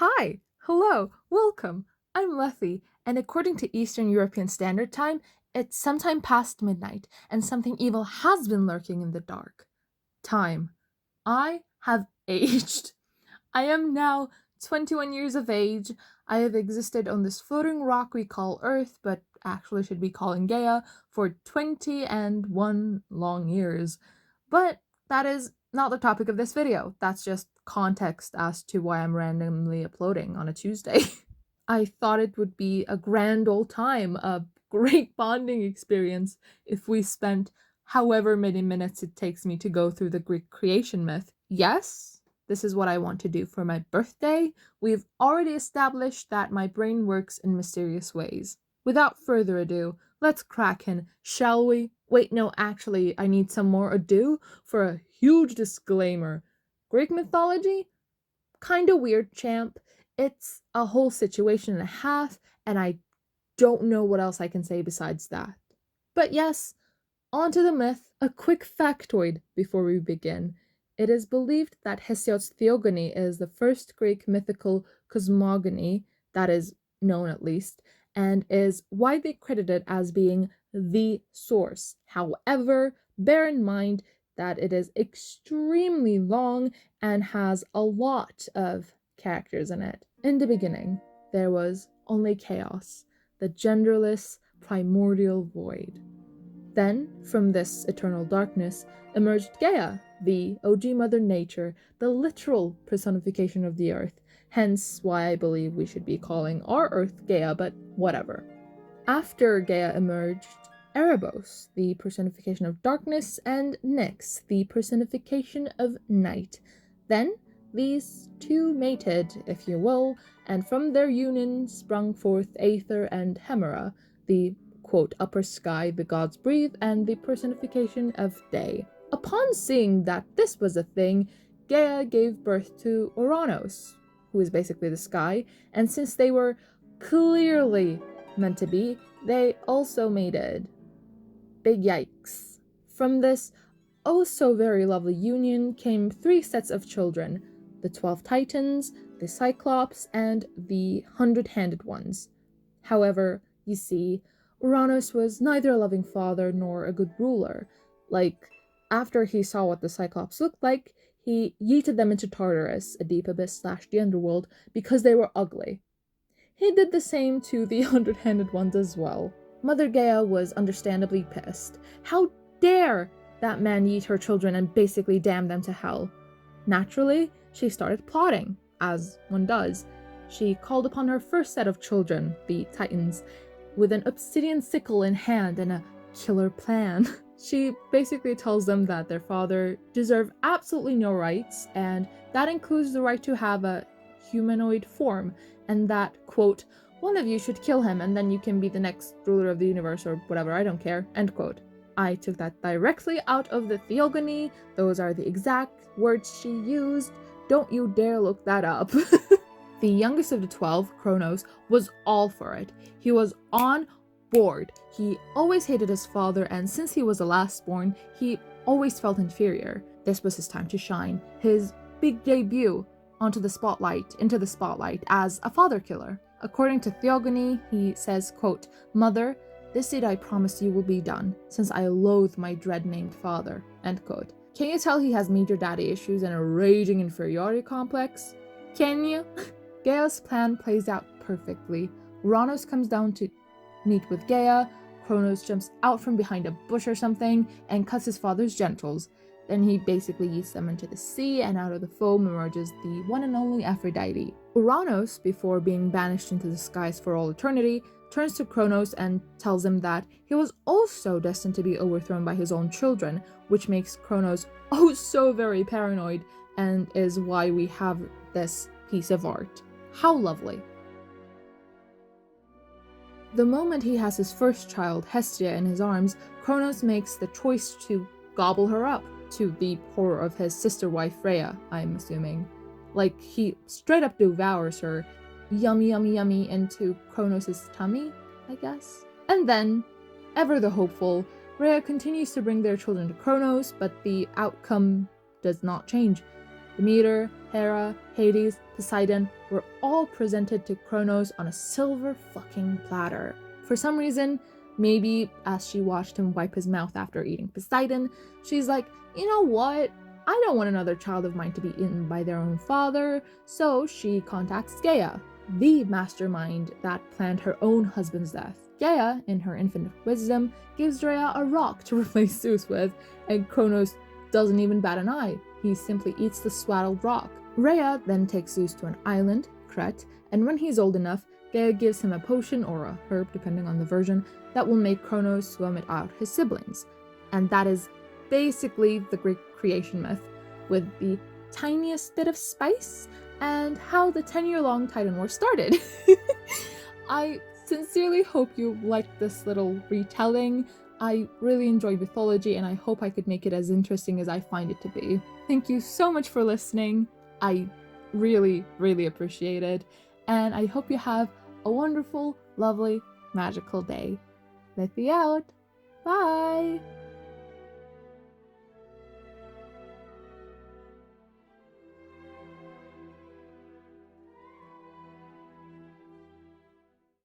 Hi, hello, welcome. I'm Lethe, and according to Eastern European Standard Time, it's sometime past midnight, and something evil has been lurking in the dark. Time. I have aged. I am now 21 years of age. I have existed on this floating rock we call Earth, but actually should be calling Gaia, for 21 long years. But that is not the topic of this video. That's just context as to why I'm randomly uploading on a Tuesday. I thought it would be a grand old time, a great bonding experience, if we spent however many minutes it takes me to go through the Greek creation myth. Yes, this is what I want to do for my birthday. We've already established that my brain works in mysterious ways. Without further ado, let's crack in, shall we? Wait, no, actually, I need some more ado for a huge disclaimer. Greek mythology? Kinda weird, champ. It's a whole situation and a half, and I don't know what else I can say besides that. But yes, on to the myth. A quick factoid before we begin. It is believed that Hesiod's Theogony is the first Greek mythical cosmogony that is known at least, and is widely credited as being the source. However, bear in mind that it is extremely long and has a lot of characters in it. In the beginning, there was only chaos, the genderless, primordial void. Then, from this eternal darkness, emerged Gaia, the OG Mother Nature, the literal personification of the Earth, hence why I believe we should be calling our Earth Gaia, but whatever. After Gaia emerged, Erebos, the personification of darkness, and Nyx, the personification of night. Then, these two mated, if you will, and from their union sprung forth Aether and Hemera, the quote, upper sky the gods breathe, and the personification of day. Upon seeing that this was a thing, Gaia gave birth to Uranos, who is basically the sky, and since they were clearly meant to be, they also mated. Big yikes. From this oh so very lovely union came 3 sets of children, the 12 Titans, the Cyclops, and the 100-handed ones. However, you see, Uranus was neither a loving father nor a good ruler. After he saw what the Cyclops looked like, he yeeted them into Tartarus, a deep abyss / the underworld, because they were ugly. He did the same to the 100-handed ones as well. Mother Gaia was understandably pissed. How dare that man yeet her children and basically damn them to hell? Naturally, she started plotting, as one does. She called upon her first set of children, the Titans, with an obsidian sickle in hand and a killer plan. She basically tells them that their father deserved absolutely no rights, and that includes the right to have a humanoid form, and that, quote, one of you should kill him and then you can be the next ruler of the universe or whatever, I don't care, end quote. I took that directly out of the Theogony. Those are the exact words she used. Don't you dare look that up. The youngest of the 12, Kronos, was all for it. He was on board. He always hated his father, and since he was the last born, he always felt inferior. This was his time to shine, his big debut into the spotlight as a father killer. According to Theogony, he says, quote, Mother, this deed I promise you will be done, since I loathe my dread-named father, end quote. Can you tell he has major daddy issues and a raging inferiority complex? Can you? Gaia's plan plays out perfectly. Uranus comes down to meet with Gaia, Kronos jumps out from behind a bush or something, and cuts his father's genitals. Then he basically yeets them into the sea, and out of the foam emerges the one and only Aphrodite. Uranos, before being banished into the skies for all eternity, turns to Kronos and tells him that he was also destined to be overthrown by his own children, which makes Kronos oh so very paranoid, and is why we have this piece of art. How lovely. The moment he has his first child, Hestia, in his arms, Kronos makes the choice to gobble her up, to the horror of his sister wife Freya, I'm assuming. He straight up devours her, yummy yummy yummy, into Kronos' tummy, I guess. And then, ever the hopeful, Rhea continues to bring their children to Kronos, but the outcome does not change. Demeter, Hera, Hades, Poseidon were all presented to Kronos on a silver fucking platter. For some reason, maybe as she watched him wipe his mouth after eating Poseidon, she's like, you know what? I don't want another child of mine to be eaten by their own father, so she contacts Gaia, the mastermind that planned her own husband's death. Gaia, in her infinite wisdom, gives Rhea a rock to replace Zeus with, and Kronos doesn't even bat an eye. He simply eats the swaddled rock. Rhea then takes Zeus to an island, Crete, and when he's old enough, Gaia gives him a potion or a herb, depending on the version, that will make Kronos vomit out his siblings. And that is basically the Greek creation myth, with the tiniest bit of spice and how the 10-year-long Titan War started. I sincerely hope you liked this little retelling. I really enjoy mythology, and I hope I could make it as interesting as I find it to be. Thank you so much for listening. I really, really appreciate it. And I hope you have a wonderful, lovely, magical day. Lethe out. Bye!